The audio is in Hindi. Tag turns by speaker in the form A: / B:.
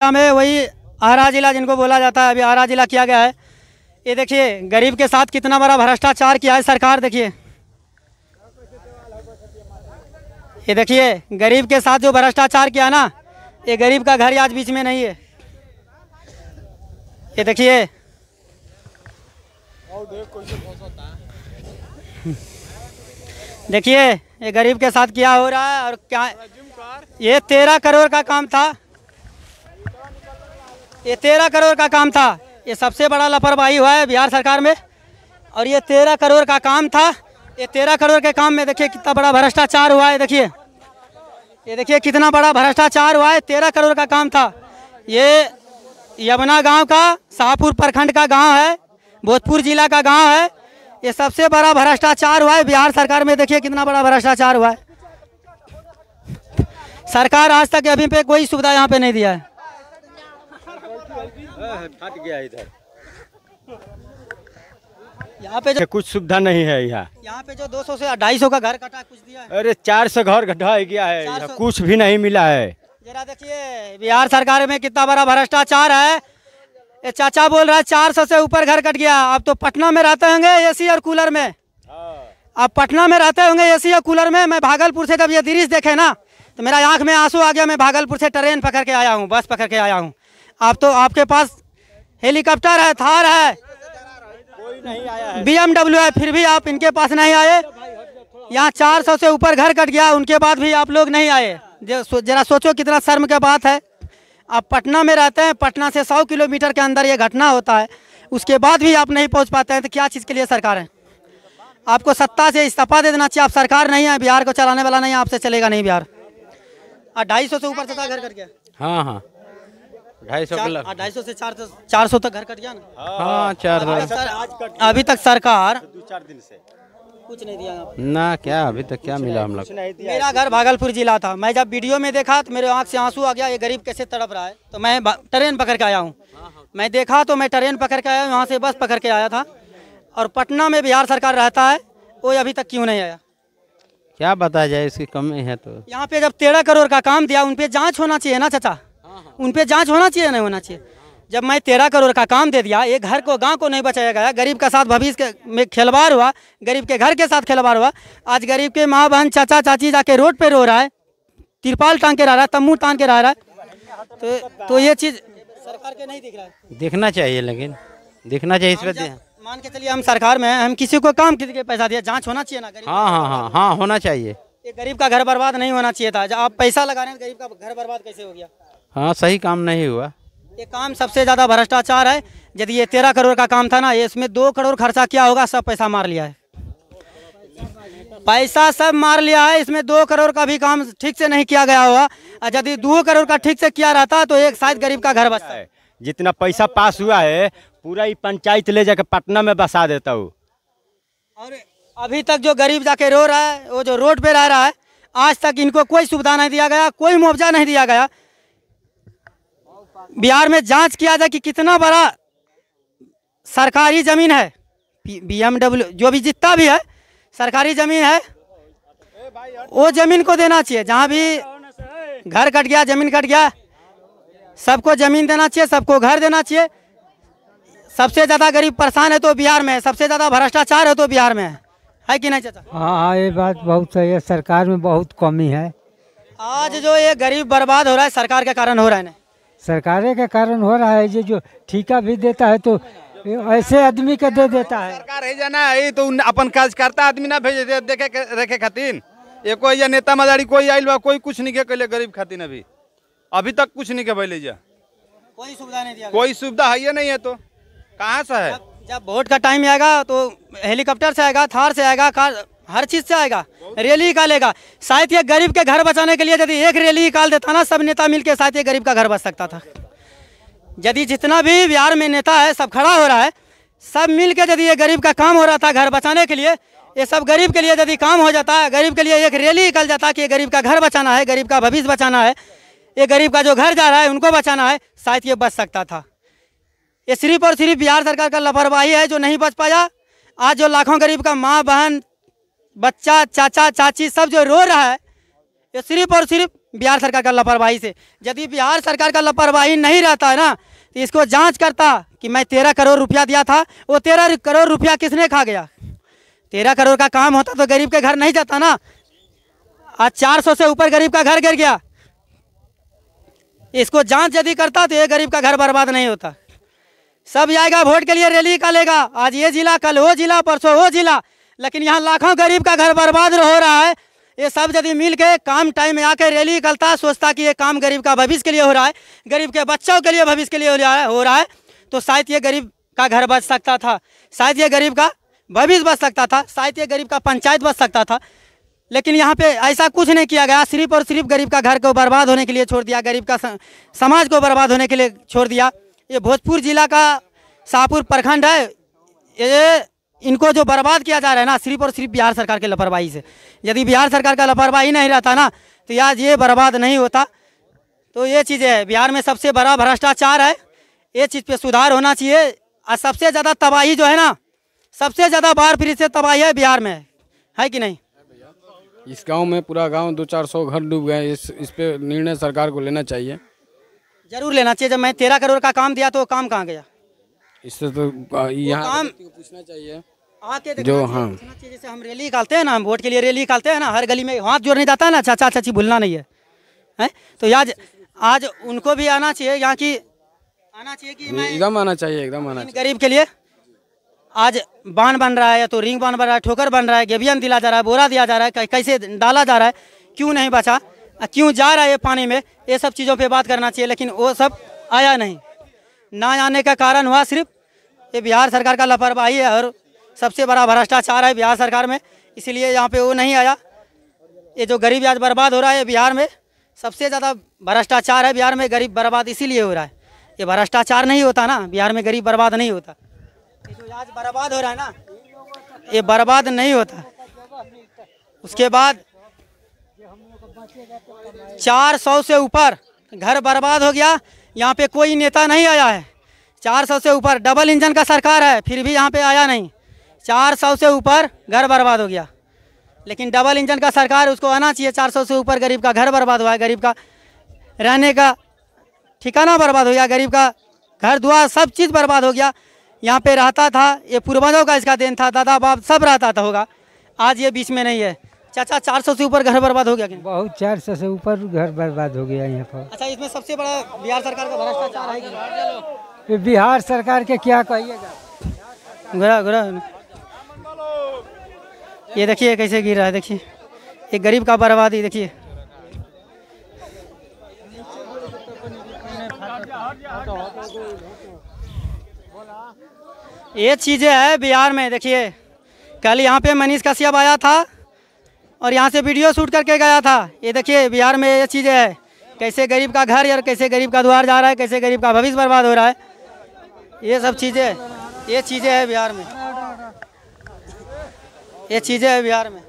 A: में वही आरा जिला जिनको बोला जाता है, अभी आरा जिला किया गया है। ये देखिए गरीब के साथ कितना बड़ा भ्रष्टाचार किया है सरकार। देखिए ये देखिए गरीब के साथ जो भ्रष्टाचार किया ना, ये गरीब का घर आज बीच में नहीं है। ये देखिए देखिए ये गरीब के साथ क्या हो रहा है और क्या। ये 13 करोड़ का काम था, ये 13 करोड़ का काम था। ये सबसे बड़ा लापरवाही हुआ है बिहार सरकार में। और ये 13 करोड़ का काम था। ये 13 करोड़ के काम में देखिए कितना बड़ा भ्रष्टाचार हुआ है। देखिए ये देखिए कितना बड़ा भ्रष्टाचार हुआ है। 13 करोड़ का काम था। ये यमुना गांव का शाहपुर प्रखंड का गांव है, भोजपुर जिला का गांव है। ये सबसे बड़ा भ्रष्टाचार हुआ है बिहार सरकार में। देखिए कितना बड़ा भ्रष्टाचार हुआ है। सरकार आज तक अभी पे कोई सुविधा यहाँ पे नहीं दिया है।
B: फट गया इधर,
A: यहाँ पे जो
B: कुछ सुविधा नहीं है। यहाँ
A: पे जो 200 से 250 का घर कटा कुछ दिया है।
B: अरे 400 घर ढह गया है, यहाँ कुछ भी नहीं मिला है।
A: जरा देखिए बिहार सरकार में कितना बड़ा भ्रष्टाचार है। ये चाचा बोल रहा है 400 से ऊपर घर कट गया। आप तो पटना में रहते होंगे एसी और कूलर में। आप पटना में रहते होंगे एसी और कूलर में। मैं भागलपुर से जब ये दृश्य देखे ना तो मेरा आंख में आंसू आ गया। मैं भागलपुर से ट्रेन पकड़ के आया हूँ, बस पकड़ के आया हूँ। आप तो आपके पास हेलीकॉप्टर है, थार है,
B: कोई नहीं आया है,
A: BMW है, फिर भी आप इनके पास नहीं आए। यहाँ 400 से ऊपर घर कट गया, उनके बाद भी आप लोग नहीं आए। जरा सोचो कितना शर्म की बात है। आप पटना में रहते हैं, पटना से 100 किलोमीटर के अंदर ये घटना होता है, उसके बाद भी आप नहीं पहुंच पाते हैं। तो क्या चीज़ के लिए सरकार है? आपको सत्ता से इस्तीफा दे देना चाहिए। आप सरकार नहीं है, बिहार को चलाने वाला नहीं है, आपसे चलेगा नहीं बिहार। 250 से ऊपर तक घर कट गया।
B: हाँ हाँ
A: 250 से 400 तक घर कट गया ना।
B: हाँ 400
A: अभी तक सरकार
B: 2-4 दिन से
A: कुछ नहीं दिया
B: ना। क्या अभी तक क्या मिला हम लोग?
A: मेरा घर भागलपुर जिला था। मैं जब वीडियो में देखा तो मेरे आंख से आंसू आ गया। ये गरीब कैसे तड़प रहा है। तो मैं ट्रेन पकड़ के आया हूँ। मैं देखा तो मैं ट्रेन पकड़ के आया, वहाँ से बस पकड़ के आया था। और पटना में बिहार सरकार रहता है, वो अभी तक क्यों नहीं आया?
B: क्या बताया जाए, इसकी कमी है। तो
A: यहाँ पे जब 13 करोड़ का काम दिया, उन पे जाँच होना चाहिए ना चाचा। उन पे जाँच होना चाहिए, नहीं होना चाहिए। जब मैं 13 करोड़ का काम दे दिया, एक घर को गांव को नहीं बचाया गया, गरीब का साथ भविष्य में खिलवाड़ हुआ, गरीब के घर के साथ खिलवाड़ हुआ। आज गरीब के माँ बहन चाचा चाची जाके रोड पे रो रहा है, तिरपाल टांग के रह रहा है, तम्बू टांग के रह रहा है। तो ये चीज़ सरकार के नहीं दिख रहा है।
B: दिखना चाहिए, लेकिन दिखना चाहिए इस पर।
A: मान के चलिए हम सरकार में हैं, हम किसी को काम किसी के पैसा दिया, जाँच होना चाहिए ना।
B: हाँ हाँ हाँ हाँ होना चाहिए।
A: ये गरीब का घर बर्बाद नहीं होना चाहिए था। जब आप पैसा लगा रहे हैं, गरीब का घर बर्बाद कैसे हो गया?
B: हाँ सही काम नहीं हुआ।
A: ये काम सबसे ज़्यादा भ्रष्टाचार है। यदि ये 13 करोड़ का काम था ना, ये इसमें 2 करोड़ खर्चा किया होगा, सब पैसा मार लिया है। पैसा सब मार लिया है। इसमें 2 करोड़ का भी काम ठीक से नहीं किया गया होगा। और यदि 2 करोड़ का ठीक से किया रहता तो एक शायद गरीब का घर बचता है।
B: जितना पैसा पास हुआ है पूरा ही पंचायत ले जाकर पटना में बसा देता हूँ।
A: और अभी तक जो गरीब जाके रो रहा है, वो जो रोड पे रह रहा है, आज तक इनको कोई सुविधा नहीं दिया गया, कोई मुआवजा नहीं दिया गया। बिहार में जांच किया जाए कि कितना बड़ा सरकारी ज़मीन है। BMW जो भी जितना भी है सरकारी ज़मीन है, वो ज़मीन को देना चाहिए। जहाँ भी घर कट गया, ज़मीन कट गया, सबको ज़मीन देना चाहिए, सबको घर देना चाहिए। सबसे ज़्यादा गरीब परेशान है तो बिहार में है, सबसे ज़्यादा भ्रष्टाचार है तो बिहार में है कि नहीं चाचा?
C: हाँ ये बात बहुत सही है। सरकार में बहुत कमी है।
A: आज जो ये गरीब बर्बाद हो रहा है सरकार के कारण हो रहा है ना।
C: सरकार के कारण हो रहा है। ये जो ठेका भी देता है तो ऐसे आदमी के दे देता है।
D: सरकार है जाना है तो अपन काज करता आदमी ना भेजे दे देखे रखे खातिर। ये कोई या नेता मदारी कोई आइल बा, कोई कुछ नहीं के कैले गरीब खातिर। अभी तक कुछ नहीं के भैले जा,
A: कोई सुविधा नहीं दिया।
D: कोई सुविधा है नहीं है तो कहाँ से है?
A: जब वोट का टाइम आएगा तो हेलीकॉप्टर से आएगा, थार से आएगा, कार हर चीज़ से आएगा, रैली निकालेगा। शायद ये गरीब के घर बचाने के लिए यदि एक रैली निकाल देता ना सब नेता मिलके, शायद ये गरीब का घर बच सकता था। यदि जितना भी बिहार में नेता है सब खड़ा हो रहा है, सब मिल के यदि ये गरीब का काम हो रहा था घर बचाने के लिए, ये सब गरीब के लिए यदि काम हो जाता है, गरीब के लिए एक रैली निकल जाता कि ये गरीब का घर बचाना है, गरीब का भविष्य बचाना है, ये गरीब का जो घर जा रहा है उनको बचाना है, शायद ये बच सकता था। ये सिर्फ और सिर्फ बिहार सरकार का लापरवाही है जो नहीं बच पाया। आज जो लाखों गरीब का माँ बहन बच्चा चाचा चाची सब जो रो रहा है, ये सिर्फ और सिर्फ बिहार सरकार का लापरवाही से। यदि बिहार सरकार का लापरवाही नहीं रहता है ना, तो इसको जांच करता कि मैं 13 करोड़ रुपया दिया था, वो 13 करोड़ रुपया किसने खा गया। 13 करोड़ का काम होता तो गरीब के घर नहीं जाता ना। आज 400 से ऊपर गरीब का घर गिर गया। इसको जांच यदि करता तो ये गरीब का घर बर्बाद नहीं होता। सब आएगा वोट के लिए, रैली निकालेगा, आज ये जिला, कल वो जिला, परसों वो जिला, लेकिन यहाँ लाखों गरीब का घर बर्बाद हो रहा है। ये सब यदि मिल के काम टाइम में आकर रैली निकलता, सोचता कि ये काम गरीब का भविष्य के लिए हो रहा है, गरीब के बच्चों के लिए भविष्य के लिए हो रहा है, तो शायद ये गरीब का घर बच सकता था, शायद ये गरीब का भविष्य बच सकता था, शायद ये गरीब का पंचायत बच सकता था। लेकिन यहाँ पे ऐसा कुछ नहीं किया गया। सिर्फ और सिर्फ गरीब का घर को बर्बाद होने के लिए छोड़ दिया, गरीब का समाज को बर्बाद होने के लिए छोड़ दिया। ये भोजपुर जिला का शाहपुर प्रखंड है, ये इनको जो बर्बाद किया जा रहा है ना, सिर्फ और सिर्फ बिहार सरकार के लापरवाही से। यदि बिहार सरकार का लापरवाही नहीं रहता ना, तो आज ये बर्बाद नहीं होता। तो ये चीज़ें है, बिहार में सबसे बड़ा भ्रष्टाचार है, ये चीज़ पे सुधार होना चाहिए। और सबसे ज़्यादा तबाही जो है ना, सबसे ज़्यादा बाढ़ पीड़ित से तबाही है बिहार में, है कि नहीं।
E: इस गांव में पूरा गांव 200-400 घर डूब गए। इस पे निर्णय सरकार को लेना चाहिए,
A: जरूर लेना चाहिए। जब मैं 13 करोड़ का काम दिया तो काम कहाँ गया।
E: इससे तो यहाँ
A: काम
E: को पूछना चाहिए
A: आके
E: जो, हाँ,
A: जैसे हम रैली निकालते हैं ना, हम वोट के लिए रैली निकालते हैं ना, हर गली में हाथ जोड़ने जाता है ना, चाचा चाची भूलना नहीं है, हैं। तो आज उनको भी आना चाहिए, यहाँ की आना चाहिए कि मैं
E: एकदम आना चाहिए, एकदम आना चाहिए।
A: गरीब के लिए आज बांध बन रहा है, या तो रिंग बांध बन रहा है, ठोकर बन रहा है, गेबियन दिला जा रहा है, बोरा दिया जा रहा है, कैसे डाला जा रहा है, क्यों नहीं बचा, क्यों जा रहा है ये पानी में, ये सब चीज़ों पे बात करना चाहिए। लेकिन वो सब आया नहीं। ना आने का कारण हुआ सिर्फ ये बिहार सरकार का लापरवाही है, और सबसे बड़ा भ्रष्टाचार है बिहार सरकार में, इसीलिए यहाँ पे वो नहीं आया। ये जो गरीब आज बर्बाद हो रहा है बिहार में, सबसे ज़्यादा भ्रष्टाचार है बिहार में, गरीब बर्बाद इसीलिए हो रहा है। ये भ्रष्टाचार नहीं होता ना, बिहार में गरीब बर्बाद नहीं होता। ये जो आज बर्बाद हो रहा है ना, ये बर्बाद नहीं होता। उसके बाद 400 से ऊपर घर बर्बाद हो गया, यहाँ पे कोई नेता नहीं आया है। 400 से ऊपर, डबल इंजन का सरकार है, फिर भी यहाँ पे आया नहीं। 400 से ऊपर घर बर्बाद हो गया, लेकिन डबल इंजन का सरकार, उसको आना चाहिए। 400 से ऊपर गरीब का घर बर्बाद हुआ है, गरीब का रहने का ठिकाना बर्बाद हो गया, गरीब का घर दुआर सब चीज़ बर्बाद हो गया। यहाँ पे रहता था, ये पूर्वजों का इसका देन था, दादा बाप सब रहता था होगा, आज ये बीच में नहीं है। चाचा 400 से ऊपर घर बर्बाद हो गया क्या?
C: बहुत 400 से ऊपर घर बर्बाद हो गया यहाँ पर।
A: अच्छा, इसमें सबसे बड़ा बिहार सरकार का भ्रष्टाचार है कि?
C: ये बिहार सरकार के क्या कहिएगा।
A: घुरा घुरा ये देखिए कैसे गिर रहा है, देखिए एक गरीब का बर्बादी देखिए। ये चीज़ें है बिहार में। देखिए कल यहाँ पे मनीष कश्यप आया था और यहाँ से वीडियो शूट करके गया था। ये देखिए बिहार में ये चीज़ें है, कैसे गरीब का घर और कैसे गरीब का द्वार जा रहा है, कैसे गरीब का भविष्य बर्बाद हो रहा है। ये सब चीज़ें, ये चीज़ें है बिहार में, ये चीज़ें है बिहार में।